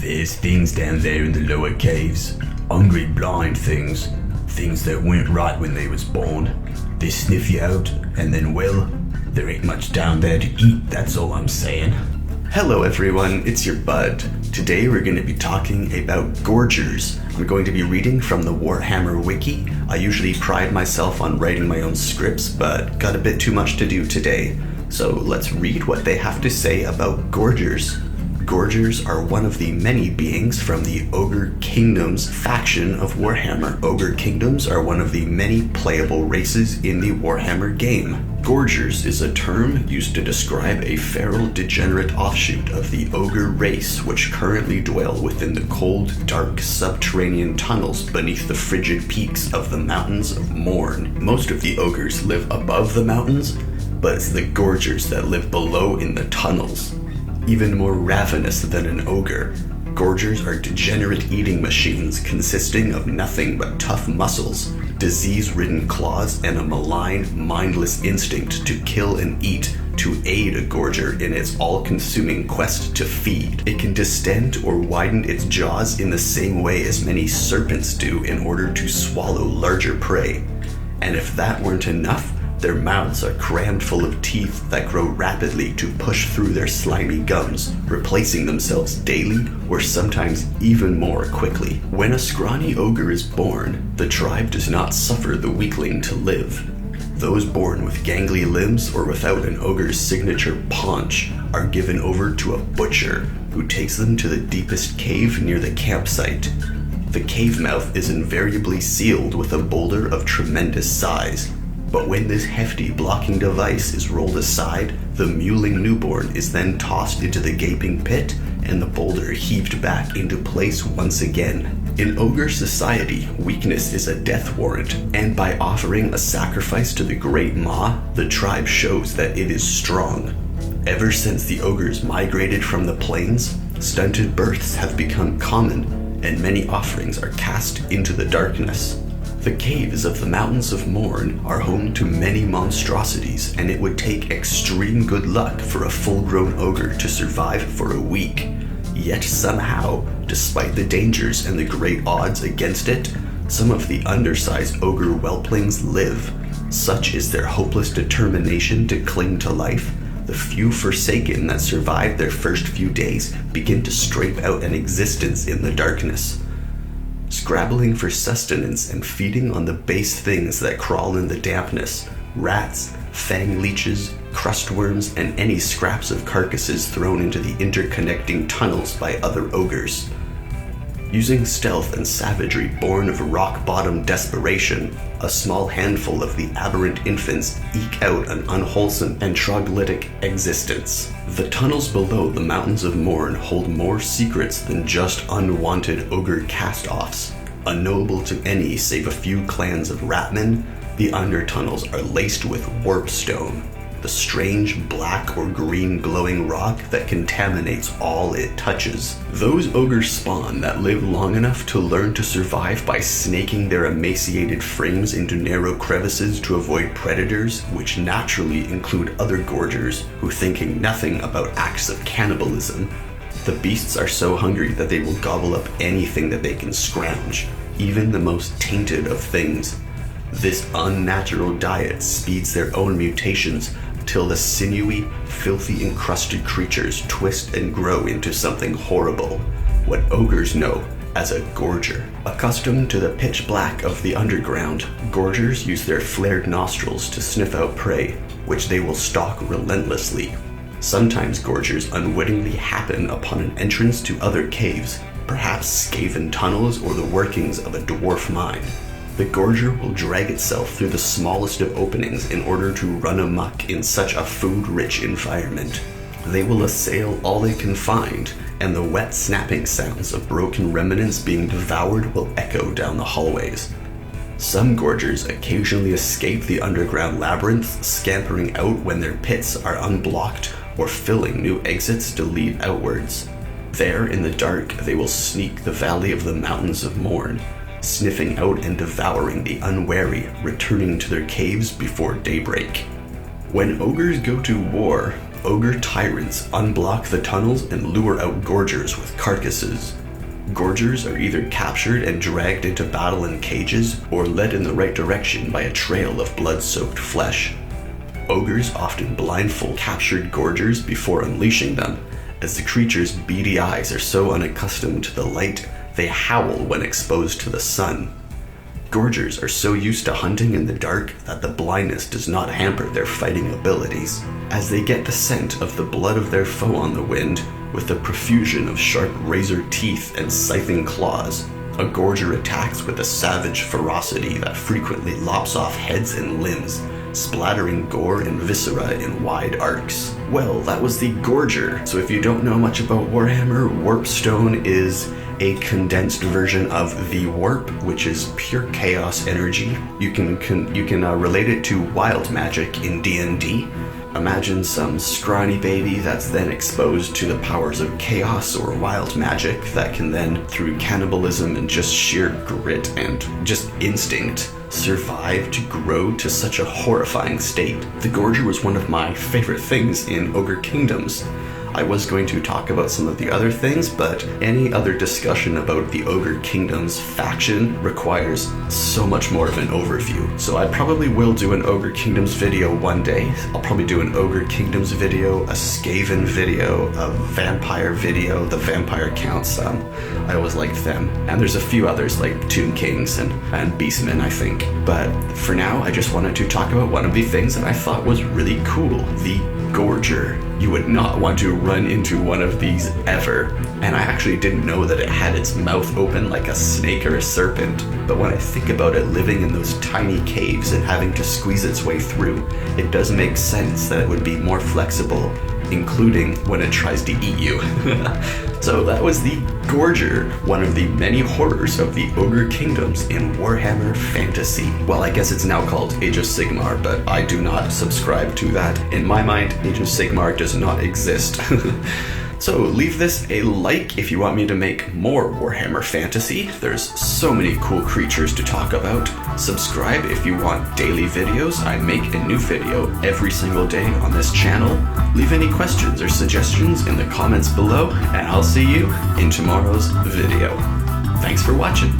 There's things down there in the lower caves. Hungry blind things. Things that weren't right when they was born. They sniff you out, and then, well, there ain't much down there to eat, that's all I'm saying. Hello everyone, it's your bud. Today we're going to be talking about Gorgers. I'm going to be reading from the Warhammer wiki. I usually pride myself on writing my own scripts, but got a bit too much to do today. So let's read what they have to say about Gorgers. Gorgers are one of the many beings from the Ogre Kingdoms faction of Warhammer. Ogre Kingdoms are one of the many playable races in the Warhammer game. Gorgers is a term used to describe a feral degenerate offshoot of the Ogre race, which currently dwell within the cold, dark subterranean tunnels beneath the frigid peaks of the Mountains of Morn. Most of the Ogres live above the mountains, but it's the Gorgers that live below in the tunnels. Even more ravenous than an ogre, Gorgers are degenerate eating machines consisting of nothing but tough muscles, disease-ridden claws, and a malign, mindless instinct to kill and eat to aid a Gorger in its all-consuming quest to feed. It can distend or widen its jaws in the same way as many serpents do in order to swallow larger prey. And if that weren't enough, their mouths are crammed full of teeth that grow rapidly to push through their slimy gums, replacing themselves daily or sometimes even more quickly. When a scrawny ogre is born, the tribe does not suffer the weakling to live. Those born with gangly limbs or without an ogre's signature paunch are given over to a butcher who takes them to the deepest cave near the campsite. The cave mouth is invariably sealed with a boulder of tremendous size. But when this hefty blocking device is rolled aside, the mewling newborn is then tossed into the gaping pit and the boulder heaved back into place once again. In ogre society, weakness is a death warrant, and by offering a sacrifice to the Great Maw, the tribe shows that it is strong. Ever since the ogres migrated from the plains, stunted births have become common, and many offerings are cast into the darkness. The caves of the Mountains of Morn are home to many monstrosities, and it would take extreme good luck for a full-grown ogre to survive for a week. Yet somehow, despite the dangers and the great odds against it, some of the undersized ogre whelplings live. Such is their hopeless determination to cling to life. The few forsaken that survive their first few days begin to scrape out an existence in the darkness, scrabbling for sustenance and feeding on the base things that crawl in the dampness: rats, fang leeches, crustworms, and any scraps of carcasses thrown into the interconnecting tunnels by other ogres. Using stealth and savagery born of rock-bottom desperation, a small handful of the aberrant infants eke out an unwholesome and troglodytic existence. The tunnels below the Mountains of Morn hold more secrets than just unwanted ogre cast-offs. Unknowable to any save a few clans of ratmen, the undertunnels are laced with warpstone, the strange black or green glowing rock that contaminates all it touches. Those ogre spawn that live long enough to learn to survive by snaking their emaciated frames into narrow crevices to avoid predators, which naturally include other Gorgers who, thinking nothing about acts of cannibalism, the beasts are so hungry that they will gobble up anything that they can scrounge, even the most tainted of things. This unnatural diet speeds their own mutations till the sinewy, filthy encrusted creatures twist and grow into something horrible, what ogres know as a Gorger. Accustomed to the pitch black of the underground, Gorgers use their flared nostrils to sniff out prey, which they will stalk relentlessly. Sometimes Gorgers unwittingly happen upon an entrance to other caves, perhaps scaven tunnels or the workings of a dwarf mine. The Gorger will drag itself through the smallest of openings in order to run amok in such a food-rich environment. They will assail all they can find, and the wet snapping sounds of broken remnants being devoured will echo down the hallways. Some Gorgers occasionally escape the underground labyrinths, scampering out when their pits are unblocked or filling new exits to lead outwards. There in the dark, they will sneak the valley of the Mountains of Morn, sniffing out and devouring the unwary, returning to their caves before daybreak. When ogres go to war, Ogre tyrants unblock the tunnels and lure out Gorgers with carcasses. Gorgers are either captured and dragged into battle in cages or led in the right direction by a trail of blood-soaked flesh. Ogres often blindfold captured Gorgers before unleashing them, as the creature's beady eyes are so unaccustomed to the light they howl when exposed to the sun. Gorgers are so used to hunting in the dark that the blindness does not hamper their fighting abilities, as they get the scent of the blood of their foe on the wind with a profusion of sharp razor teeth and scything claws. A Gorger attacks with a savage ferocity that frequently lops off heads and limbs, splattering gore and viscera in wide arcs. Well, that was the Gorger. So if you don't know much about Warhammer, Warpstone is a condensed version of the Warp, which is pure chaos energy. You can relate it to wild magic in D&D. Imagine some scrawny baby that's then exposed to the powers of chaos or wild magic that can then, through cannibalism and just sheer grit and just instinct, survive to grow to such a horrifying state. The Gorger was one of my favorite things in Ogre Kingdoms. I was going to talk about some of the other things, but any other discussion about the Ogre Kingdoms faction requires so much more of an overview. So I probably will do an Ogre Kingdoms video one day. I'll probably do an Ogre Kingdoms video, a Skaven video, a Vampire video. The Vampire counts. I always liked them. And there's a few others like Tomb Kings and Beastmen, I think. But for now, I just wanted to talk about one of the things that I thought was really cool, the Gorger. You would not want to run into one of these ever. And I actually didn't know that it had its mouth open like a snake or a serpent. But when I think about it living in those tiny caves and having to squeeze its way through, it does make sense that it would be more flexible, including when it tries to eat you. So that was the Gorger, one of the many horrors of the Ogre Kingdoms in Warhammer Fantasy. Well, I guess it's now called Age of Sigmar, but I do not subscribe to that. In my mind, Age of Sigmar does not exist. So leave this a like if you want me to make more Warhammer Fantasy. There's so many cool creatures to talk about. Subscribe if you want daily videos. I make a new video every single day on this channel. Leave any questions or suggestions in the comments below, and I'll see you in tomorrow's video. Thanks for watching.